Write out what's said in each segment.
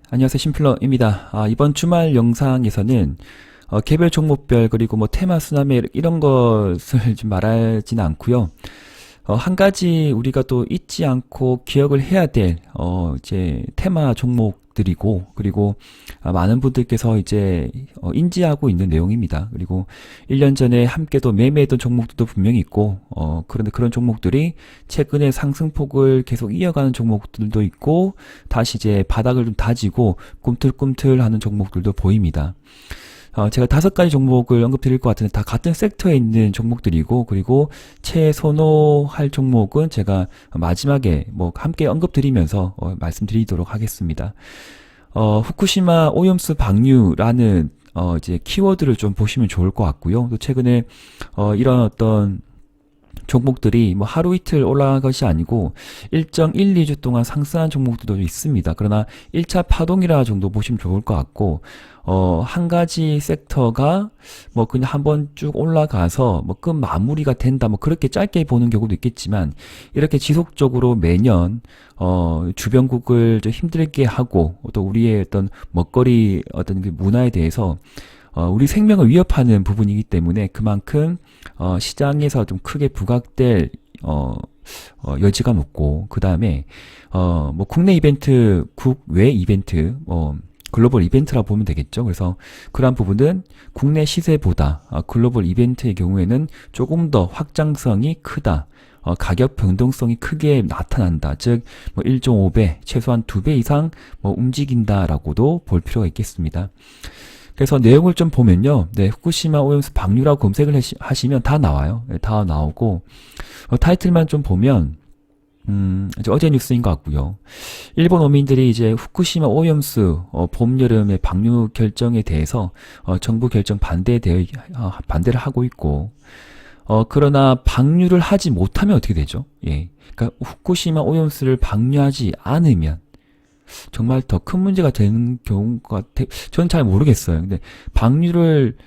안녕하세요. 심플러입니다. 이번 주말 영상에서는 개별 종목별 그리고 뭐 테마 순환매 이런 것을 좀 말하지는 않고요. 한 가지 우리가 또 잊지 않고 기억을 해야 될 이제 테마 종목들이고, 그리고 많은 분들께서 이제 인지하고 있는 내용입니다. 그리고 1년 전에 함께 또 매매했던 종목들도 분명히 있고, 그런데 그런 종목들이 최근에 상승폭을 계속 이어가는 종목들도 있고, 다시 이제 바닥을 좀 다지고 꿈틀꿈틀하는 종목들도 보입니다. 제가 5가지 종목을 언급드릴 것 같은데 다 같은 섹터에 있는 종목들이고, 그리고 최선호할 종목은 제가 마지막에 뭐 함께 언급드리면서 말씀드리도록 하겠습니다. 후쿠시마 오염수 방류라는 이제 키워드를 좀 보시면 좋을 것 같고요. 또 최근에 이런 어떤 종목들이 뭐 하루 이틀 올라간 것이 아니고 일정 1, 2주 동안 상승한 종목들도 있습니다. 그러나 1차 파동이라 정도 보시면 좋을 것 같고, 한 가지 섹터가 뭐 그냥 한번 쭉 올라가서 뭐 끝 마무리가 된다, 뭐 그렇게 짧게 보는 경우도 있겠지만, 이렇게 지속적으로 매년 주변국을 좀 힘들게 하고 또 우리의 어떤 먹거리 어떤 그 문화에 대해서 우리 생명을 위협하는 부분이기 때문에 그만큼 시장에서 좀 크게 부각될 여지가 높고, 그 다음에 뭐 국내 이벤트, 국외 이벤트, 글로벌 이벤트라 보면 되겠죠. 그래서 그러한 부분은 국내 시세보다 글로벌 이벤트의 경우에는 조금 더 확장성이 크다. 가격 변동성이 크게 나타난다. 즉, 뭐 1.5배, 최소한 2배 이상 뭐 움직인다라고도 볼 필요가 있겠습니다. 그래서 내용을 좀 보면요. 네, 후쿠시마 오염수 방류라고 검색을 하시면 다 나와요. 네, 다 나오고, 타이틀만 좀 보면, 이제 어제 뉴스인 것 같고요. 일본 어민들이 이제 후쿠시마 오염수 봄, 여름의 방류 결정에 대해서 정부 결정 반대를 하고 있고, 그러나 방류를 하지 못하면 어떻게 되죠? 예. 그러니까 후쿠시마 오염수를 방류하지 않으면 정말 더 큰 문제가 되는 경우가 저는 잘 모르겠어요. 근데 방류를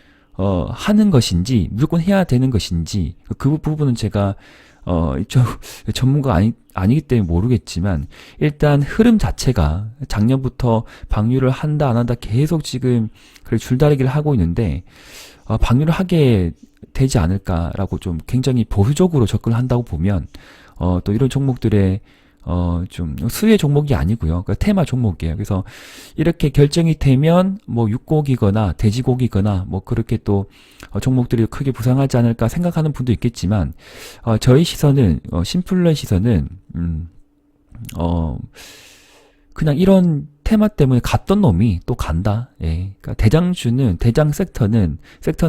하는 것인지 무조건 해야 되는 것인지 그 부분은 제가 저 전문가 아니기 때문에 모르겠지만, 일단 흐름 자체가 작년부터 방류를 한다 안 한다 계속 지금 그래 줄다리기를 하고 있는데, 방류를 하게 되지 않을까라고 좀 굉장히 보수적으로 접근을 한다고 보면, 또 이런 종목들의 좀 수혜 종목이 아니고요. 그러니까 테마 종목이에요. 그래서 이렇게 결정이 되면 뭐 육고기거나 돼지고기거나 뭐 그렇게 또 종목들이 크게 부상하지 않을까 생각하는 분도 있겠지만, 저희 시선은 심플러의 시선은 그냥 이런 테마 때문에 갔던 놈이 또 간다. 예. 그러니까 대장 섹터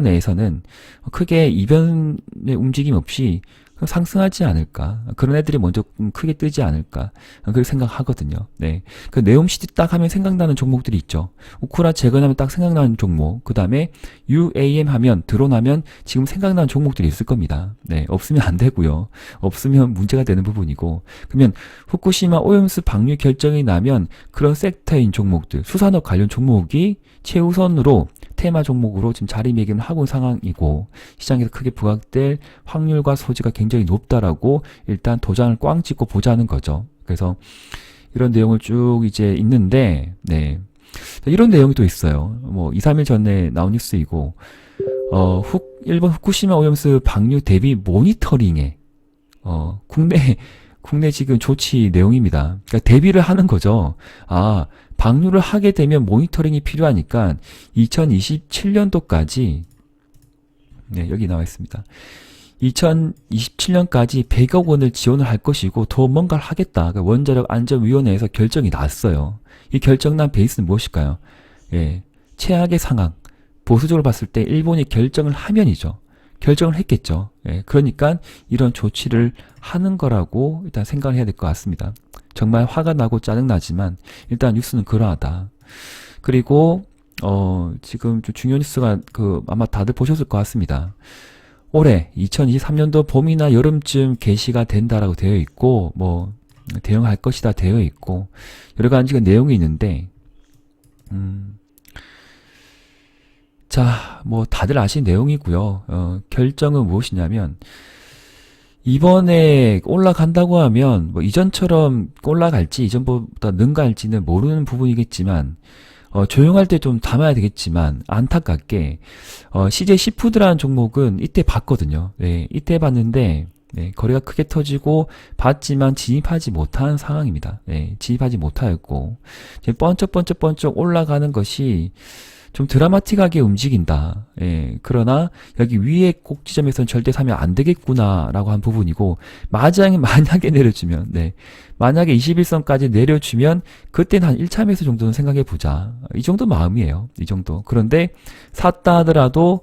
내에서는 크게 이변의 움직임 없이 상승하지 않을까. 그런 애들이 먼저 크게 뜨지 않을까. 그렇게 생각하거든요. 네. 그 네옴시티 딱 하면 생각나는 종목들이 있죠. 우쿠라 재건하면 딱 생각나는 종목. 그 다음에 UAM 하면, 드론하면 지금 생각나는 종목들이 있을 겁니다. 네. 없으면 안 되고요. 없으면 문제가 되는 부분이고. 그러면 후쿠시마 오염수 방류 결정이 나면 그런 섹터인 종목들, 수산업 관련 종목이 최우선으로 테마 종목으로 지금 자리매김을 하고 있는 상황이고, 시장에서 크게 부각될 확률과 소지가 굉장히 높다라고 일단 도장을 꽝 찍고 보자는 거죠. 그래서 이런 내용을 쭉 이제 있는데, 네. 이런 내용이 또 있어요. 뭐 2, 3일 전에 나온 뉴스이고, 일본 후쿠시마 오염수 방류 대비 모니터링에 국내 지금 조치 내용입니다. 그러니까 대비를 하는 거죠. 방류를 하게 되면 모니터링이 필요하니까 2027년도까지, 네, 여기 나와 있습니다. 2027년까지 100억 원을 지원을 할 것이고 더 뭔가를 하겠다. 그러니까 원자력 안전위원회에서 결정이 났어요. 이 결정난 베이스는 무엇일까요? 예, 최악의 상황. 보수적으로 봤을 때 일본이 결정을 하면이죠. 결정을 했겠죠. 예, 그러니까 이런 조치를 하는 거라고 일단 생각을 해야 될 것 같습니다. 정말 화가 나고 짜증나지만 일단 뉴스는 그러하다. 그리고 지금 좀 중요한 뉴스가 아마 다들 보셨을 것 같습니다. 올해 2023년도 봄이나 여름쯤 개시가 된다라고 되어 있고, 뭐 대응할 것이다 되어 있고, 여러 가지 내용이 있는데, 자, 뭐 다들 아신 내용이고요. 결정은 무엇이냐면, 이번에 올라간다고 하면 뭐 이전처럼 올라갈지 이전보다 능가할지는 모르는 부분이겠지만 조용할 때 좀 담아야 되겠지만 안타깝게 CJ 시푸드라는 종목은 이때 봤거든요. 네, 이때 봤는데 네, 거래가 크게 터지고 봤지만 진입하지 못한 상황입니다. 네, 진입하지 못하였고 이제 번쩍 올라가는 것이 좀 드라마틱하게 움직인다. 예, 그러나 여기 위에 꼭지점에서는 절대 사면 안 되겠구나라고 한 부분이고 만약에 내려주면 만약에 21선까지 내려주면 그때는 한 1차 매수 정도는 생각해 보자. 이 정도 마음이에요. 이 정도. 그런데 샀다 하더라도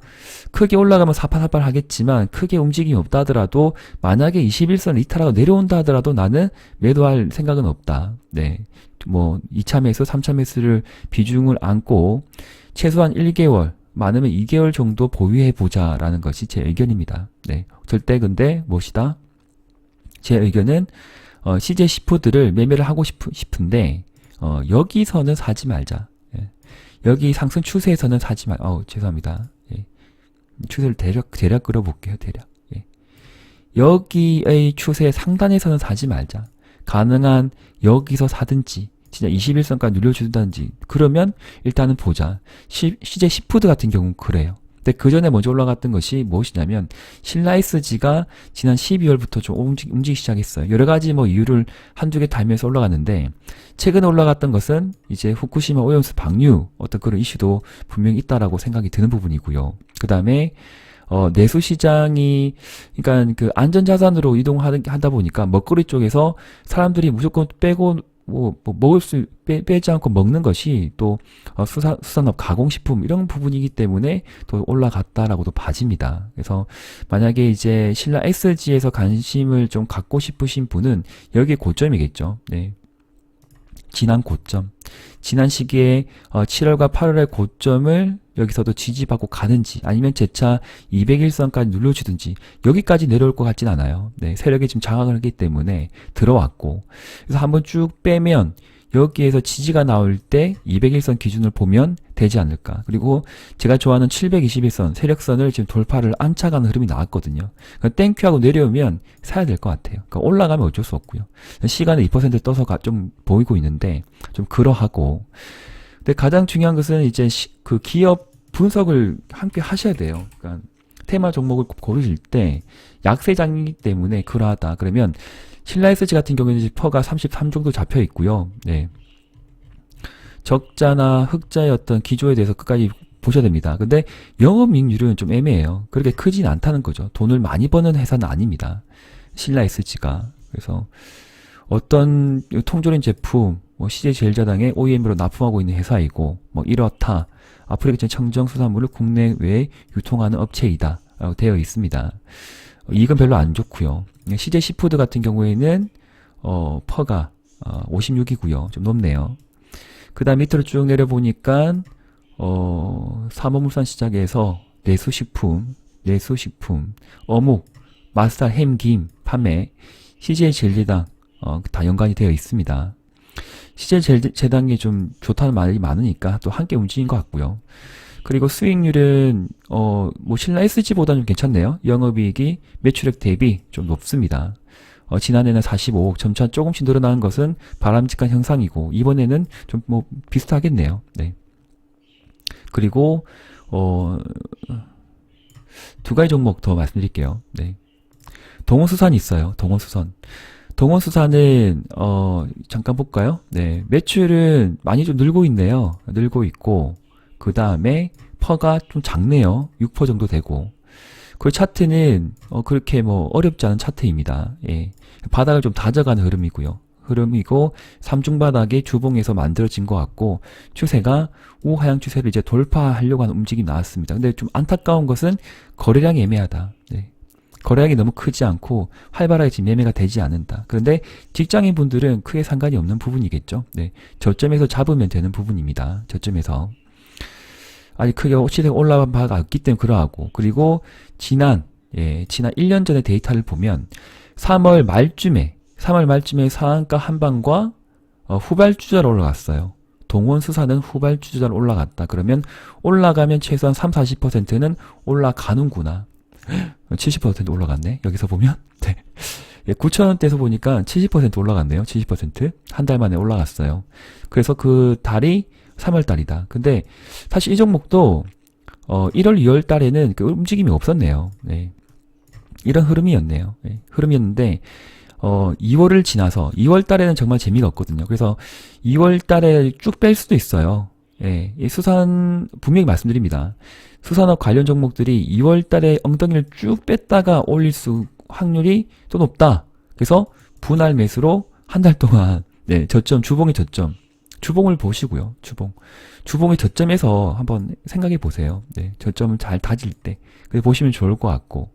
크게 올라가면 사팔사팔 하겠지만 크게 움직임이 없다 하더라도 만약에 21선 이탈하고 내려온다 하더라도 나는 매도할 생각은 없다. 네. 뭐 2차 매수, 3차 매수를 비중을 안고 최소한 1개월, 많으면 2개월 정도 보유해보자라는 것이 제 의견입니다. 네. 절대 근데 무엇이다? 제 의견은, CJ 시푸드를 매매를 하고 싶은데, 여기서는 사지 말자. 예. 여기 상승 추세에서는 사지 죄송합니다. 예. 추세를 대략 끌어볼게요, 대략. 예. 여기의 추세 상단에서는 사지 말자. 가능한 여기서 사든지, 진짜 21선까지 눌려준다든지 그러면 일단은 보자. CJ 시푸드 같은 경우는 그래요. 근데 그 전에 먼저 올라갔던 것이 무엇이냐면 신라이스지가 지난 12월부터 좀 움직이기 시작했어요. 여러 가지 뭐 이유를 한두 개 달면서 올라갔는데 최근에 올라갔던 것은 이제 후쿠시마 오염수 방류 어떤 그런 이슈도 분명히 있다라고 생각이 드는 부분이고요. 그 다음에 내수 시장이, 그러니까 그 안전자산으로 이동하다 보니까 먹거리 쪽에서 사람들이 무조건 빼고 먹을 빼지 않고 먹는 것이 또, 수산업 가공식품 이런 부분이기 때문에 또 올라갔다라고도 봐집니다. 그래서 만약에 이제 신라 SG에서 관심을 좀 갖고 싶으신 분은 여기에 고점이겠죠. 네. 지난 고점. 지난 시기에 7월과 8월의 고점을 여기서도 지지받고 가는지 아니면 재차 201선까지 눌러주든지 여기까지 내려올 것 같진 않아요. 네, 세력이 지금 장악을 하기 때문에 들어왔고 그래서 한번 쭉 빼면 여기에서 지지가 나올 때 201선 기준을 보면 되지 않을까. 그리고 제가 좋아하는 721선 세력선을 지금 돌파를 안착하는 흐름이 나왔거든요. 그러니까 땡큐하고 내려오면 사야 될 것 같아요. 그러니까 올라가면 어쩔 수 없고요. 시간에 2% 떠서 좀 보이고 있는데 좀 그러하고 근데 가장 중요한 것은 이제 그 기업 분석을 함께 하셔야 돼요. 그러니까 테마 종목을 고르실 때 약세장이기 때문에 그러하다. 그러면 신라SG 같은 경우에는 퍼가 33 정도 잡혀 있고요. 네. 적자나 흑자의 어떤 기조에 대해서 끝까지 보셔야 됩니다. 근데 영업이익률은 좀 애매해요. 그렇게 크진 않다는 거죠. 돈을 많이 버는 회사는 아닙니다. 신라SG가. 그래서 어떤 통조림 제품, CJ제일자당의 OEM으로 납품하고 있는 회사이고, 이렇다. 아프리카 청정수산물을 국내외에 유통하는 업체이다. 라고 되어 있습니다. 이익은 별로 안 좋고요. CJ 시푸드 같은 경우에는 퍼가 56이고요. 좀 높네요. 그 다음 밑으로 쭉 내려보니까 사모물산 시장에서 내수식품, 어묵, 마스터 햄, 김 판매, CJ 젤리당 다 연관이 되어 있습니다. CJ 제당이 좀 좋다는 말이 많으니까 또 함께 움직인 것 같고요. 그리고 수익률은 신라 SG보다는 좀 괜찮네요. 영업이익이 매출액 대비 좀 높습니다. 지난해는 45억, 점차 조금씩 늘어나는 것은 바람직한 현상이고 이번에는 좀 비슷하겠네요. 네. 그리고 두 가지 종목 더 말씀드릴게요. 네. 동원수산이 있어요. 동원수산은 잠깐 볼까요? 네. 매출은 많이 좀 늘고 있네요. 늘고 있고 그 다음에 퍼가 좀 작네요. 6% 정도 되고. 그 차트는 그렇게 어렵지 않은 차트입니다. 예. 바닥을 좀 다져가는 흐름이고 삼중바닥의 주봉에서 만들어진 것 같고 추세가 우하향 추세를 이제 돌파하려고 하는 움직임이 나왔습니다. 근데 좀 안타까운 것은 거래량이 애매하다. 네. 거래량이 너무 크지 않고 활발하게 지금 매매가 되지 않는다. 그런데 직장인 분들은 크게 상관이 없는 부분이겠죠. 네. 저점에서 잡으면 되는 부분입니다. 저점에서. 아직 크게 시세가 올라간 바가 없기 때문에 그러하고 그리고 지난 1년 전의 데이터를 보면 3월 말쯤에 상한가 한방과 후발주자로 올라갔어요. 동원수산은 후발주자로 올라갔다. 그러면 올라가면 최소한 30-40%는 올라가는구나. 70% 올라갔네. 여기서 보면. 네. 예, 9,000원대에서 보니까 70% 올라갔네요. 70%. 한 달 만에 올라갔어요. 그래서 그 달이 3월 달이다. 근데 사실 이 종목도 1월, 2월 달에는 그 움직임이 없었네요. 네. 이런 흐름이었네요. 네. 흐름이었는데 2월을 지나서 2월 달에는 정말 재미가 없거든요. 그래서 2월 달에 쭉 뺄 수도 있어요. 예, 이 수산 분명히 말씀드립니다. 수산업 관련 종목들이 2월 달에 엉덩이를 쭉 뺐다가 올릴 수 확률이 또 높다. 그래서 분할 매수로 한 달 동안 네, 저점, 주봉의 저점. 주봉을 보시고요. 주봉의 저점에서 한번 생각해 보세요. 네, 저점을 잘 다질 때. 그래서 보시면 좋을 것 같고.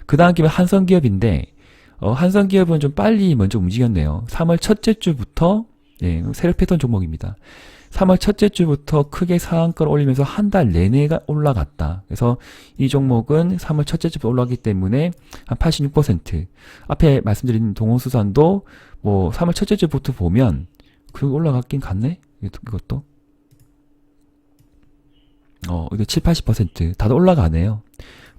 그 다음 기업은 한성기업인데 한성기업은 좀 빨리 먼저 움직였네요. 3월 첫째 주부터 네, 세력 패턴 종목입니다. 3월 첫째 주부터 크게 상한가를 올리면서 한 달 내내가 올라갔다. 그래서 이 종목은 3월 첫째 주부터 올라갔기 때문에 한 86%. 앞에 말씀드린 동호수산도 뭐 3월 첫째 주부터 보면 그 올라갔긴 갔네? 이것도. 이거 7, 80% 다들 올라가네요.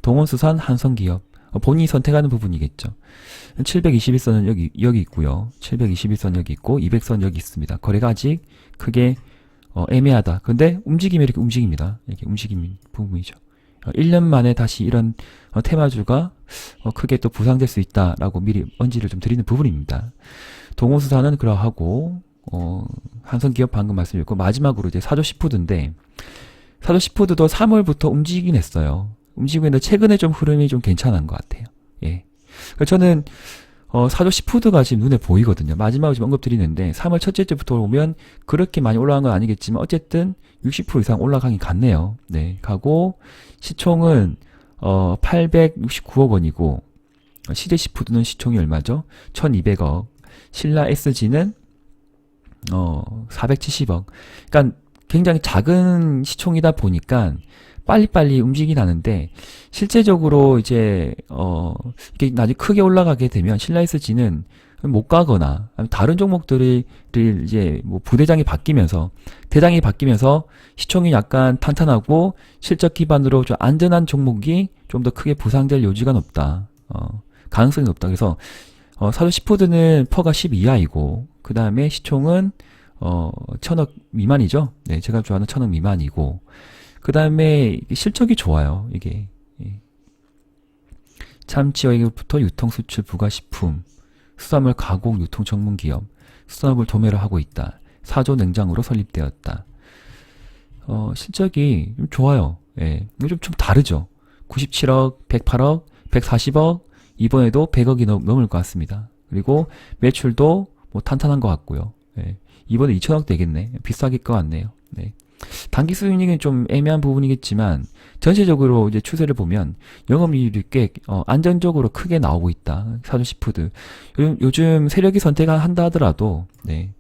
동원수산, 한성기업. 본인이 선택하는 부분이겠죠. 721선은 여기 있고요. 721선 여기 있고 200선 여기 있습니다. 거래가 아직 크게 애매하다. 근데 움직임이 이렇게 움직입니다. 이렇게 움직임 부분이죠. 1년 만에 다시 이런 테마주가 크게 또 부상될 수 있다라고 미리 언지를 좀 드리는 부분입니다. 동호수산은 그러하고 한성기업 방금 말씀드렸고 마지막으로 이제 사조시푸드인데 사조시푸드도 3월부터 움직이긴 했어요. 움직이고 있는데 최근에 좀 흐름이 좀 괜찮은 것 같아요. 예. 저는 사조시푸드가 지금 눈에 보이거든요. 마지막으로 지금 언급드리는데 3월 첫째 주부터 보면 그렇게 많이 올라간 건 아니겠지만 어쨌든 60% 이상 올라가긴 갔네요. 네, 가고 시총은 869억 원이고 CJ시푸드는 시총이 얼마죠? 1200억. 신라 SG는 470억. 그러니까 굉장히 작은 시총이다 보니까 빨리빨리 움직이긴 하는데 실제적으로 이제 이게 나중에 크게 올라가게 되면 신라 SG는 못 가거나 다른 종목들이 이제 뭐 부대장이 바뀌면서 대장이 바뀌면서 시총이 약간 탄탄하고 실적 기반으로 좀 안전한 종목이 좀 더 크게 부상될 여지가 높다. 가능성이 높다. 그래서 사조시푸드는 퍼가 10 이하이고 그 다음에 시총은 1000억 미만이죠. 네, 제가 좋아하는 1000억 미만이고 그 다음에 실적이 좋아요. 이게 참치어육부터 유통, 수출, 부가식품, 수산물 가공, 유통 전문 기업, 수산업을 도매로 하고 있다. 4조 냉장으로 설립되었다. 실적이 좀 좋아요. 예, 좀 다르죠. 97억, 108억, 140억, 이번에도 100억이 넘을 것 같습니다. 그리고 매출도 뭐 탄탄한 것 같고요. 예, 이번에 2천억 되겠네. 비싸길 것 같네요. 네. 단기 수익률은 좀 애매한 부분이겠지만 전체적으로 이제 추세를 보면 영업이익이 꽤 안정적으로 크게 나오고 있다. 사조시푸드 요즘 세력이 선택한다 하더라도 네,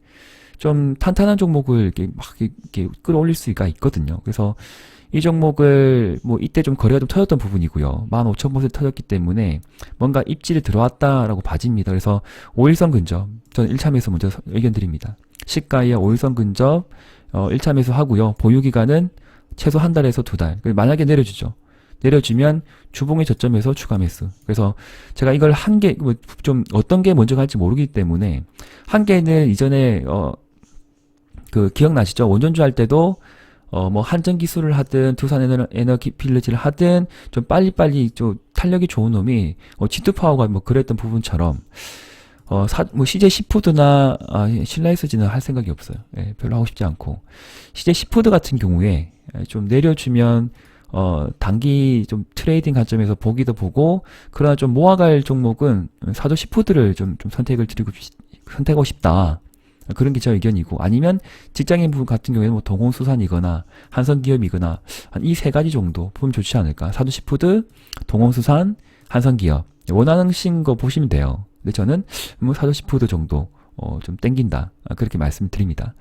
좀 탄탄한 종목을 이렇게 끌어올릴 수가 있거든요. 그래서 이 종목을 뭐 이때 좀 거래가 좀 터졌던 부분이고요. 15,000% 터졌기 때문에 뭔가 입질이 들어왔다라고 봐집니다. 그래서 5일선 근접 저는 1차 매수 먼저 의견 드립니다. 시가에 5일선 근접 1차 매수 하고요. 보유기간은 최소 한 달에서 두 달. 만약에 내려주죠. 내려주면 주봉의 저점에서 추가 매수. 그래서 제가 이걸 한 개, 좀 어떤 게 먼저 갈지 모르기 때문에 한 개는 이전에 그 기억나시죠? 원전주 할 때도 뭐 한전 기술을 하든 두산 에너지 필리지를 하든 좀 빨리빨리 좀 탄력이 좋은 놈이 G2파워가 뭐 그랬던 부분처럼 뭐 CJ 시푸드나 신라 SG는 할 생각이 없어요. 예, 별로 하고 싶지 않고 CJ 시푸드 같은 경우에 좀 내려주면 단기 좀 트레이딩 관점에서 보기도 보고 그러나 좀 모아갈 종목은 사조 시푸드를 좀 선택하고 싶다. 그런 게 제 의견이고 아니면 직장인 부분 같은 경우에는 뭐 동원수산이거나 한성기업이거나 한 이 세 가지 정도 보면 좋지 않을까. 사조시푸드, 동원수산, 한성기업 원하는 거 보시면 돼요. 근데 저는 뭐 사조시푸드 정도 좀 땡긴다. 그렇게 말씀드립니다.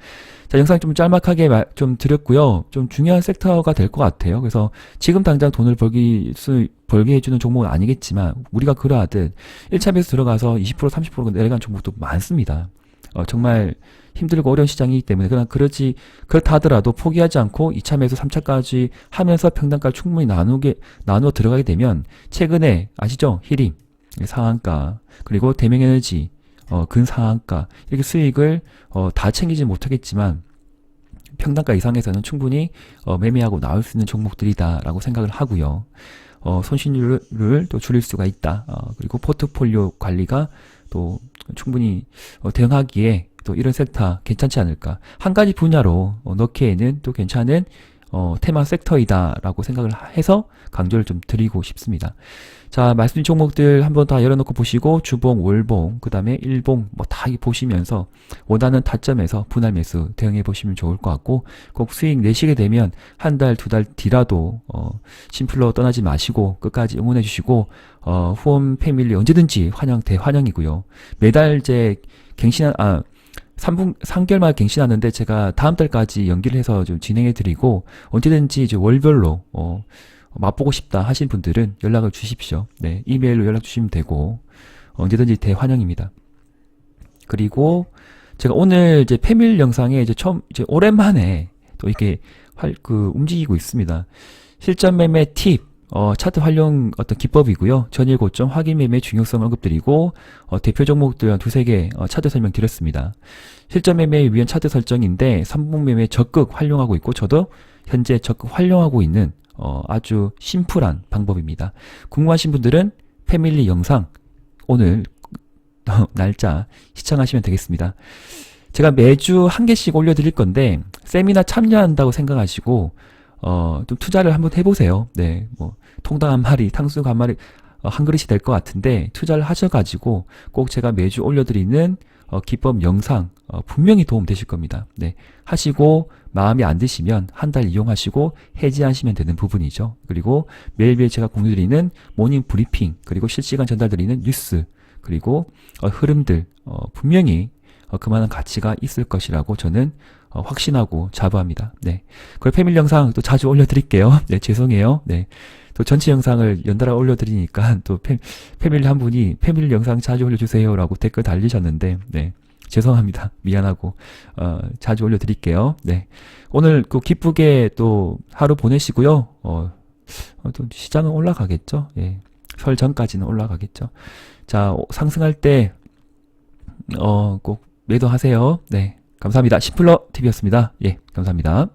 자, 영상 좀 짤막하게 좀 드렸고요. 좀 중요한 섹터가 될 것 같아요. 그래서 지금 당장 돈을 벌게 해주는 종목은 아니겠지만 우리가 그러하듯 1차 매수 들어가서 20% 30% 내려간 종목도 많습니다. 정말 힘들고 어려운 시장이기 때문에 그렇다 하더라도 포기하지 않고 2차 매수 3차까지 하면서 평단가를 충분히 나누어 들어가게 되면 최근에 아시죠? 히림 상한가 그리고 대명에너지 근상한가 이렇게 수익을 다 챙기지 못하겠지만 평단가 이상에서는 충분히 매매하고 나올 수 있는 종목들이다라고 생각을 하고요. 손실률을 또 줄일 수가 있다. 그리고 포트폴리오 관리가 또 충분히 대응하기에 또 이런 섹터 괜찮지 않을까. 한 가지 분야로 넣기에는 또 괜찮은 테마 섹터이다라고 생각을 해서 강조를 좀 드리고 싶습니다. 자, 말씀드린 종목들 한번 다 열어놓고 보시고 주봉, 월봉, 그 다음에 일봉 뭐 다 보시면서 원하는 타점에서 분할 매수 대응해 보시면 좋을 것 같고 꼭 수익 내시게 되면 한 달, 두 달 뒤라도 심플로 떠나지 마시고 끝까지 응원해 주시고 후원 패밀리 언제든지 대환영이고요. 매달 제 3개월마다 갱신하는데 제가 다음 달까지 연기를 해서 좀 진행해 드리고 언제든지 이제 월별로 맛보고 싶다 하신 분들은 연락을 주십시오. 네, 이메일로 연락 주시면 되고 언제든지 대환영입니다. 그리고 제가 오늘 이제 패밀리 영상에 이제 오랜만에 또 이렇게 움직이고 있습니다. 실전 매매 팁, 차트 활용 어떤 기법이고요. 전일 고점 확인 매매 중요성 언급드리고 대표 종목들 한 두세 개 차트 설명 드렸습니다. 실전 매매에 위한 차트 설정인데 3분 매매 적극 활용하고 있고 저도 현재 적극 활용하고 있는 아주 심플한 방법입니다. 궁금하신 분들은 패밀리 영상 오늘 날짜 시청하시면 되겠습니다. 제가 매주 한 개씩 올려드릴 건데 세미나 참여한다고 생각하시고 좀 투자를 한번 해보세요. 네, 뭐 통닭 한 마리, 탕수육 한 마리, 한 그릇이 될 것 같은데 투자를 하셔가지고 꼭 제가 매주 올려드리는 기법 영상 분명히 도움 되실 겁니다. 네, 하시고 마음에 안 드시면 한 달 이용하시고 해지하시면 되는 부분이죠. 그리고 매일매일 제가 공유드리는 모닝 브리핑 그리고 실시간 전달드리는 뉴스 그리고 흐름들 분명히 그만한 가치가 있을 것이라고 저는 확신하고 자부합니다. 네, 그리고 패밀리 영상 또 자주 올려드릴게요. 네, 죄송해요. 네, 또 전체 영상을 연달아 올려드리니까 또 패밀리 한 분이 패밀리 영상 자주 올려주세요라고 댓글 달리셨는데 네, 죄송합니다. 미안하고 자주 올려드릴게요. 네, 오늘 기쁘게 또 하루 보내시고요. 또 시장은 올라가겠죠. 예, 설 전까지는 올라가겠죠. 자, 상승할 때 꼭 매도하세요. 네, 감사합니다. 심플러 TV였습니다. 예, 감사합니다.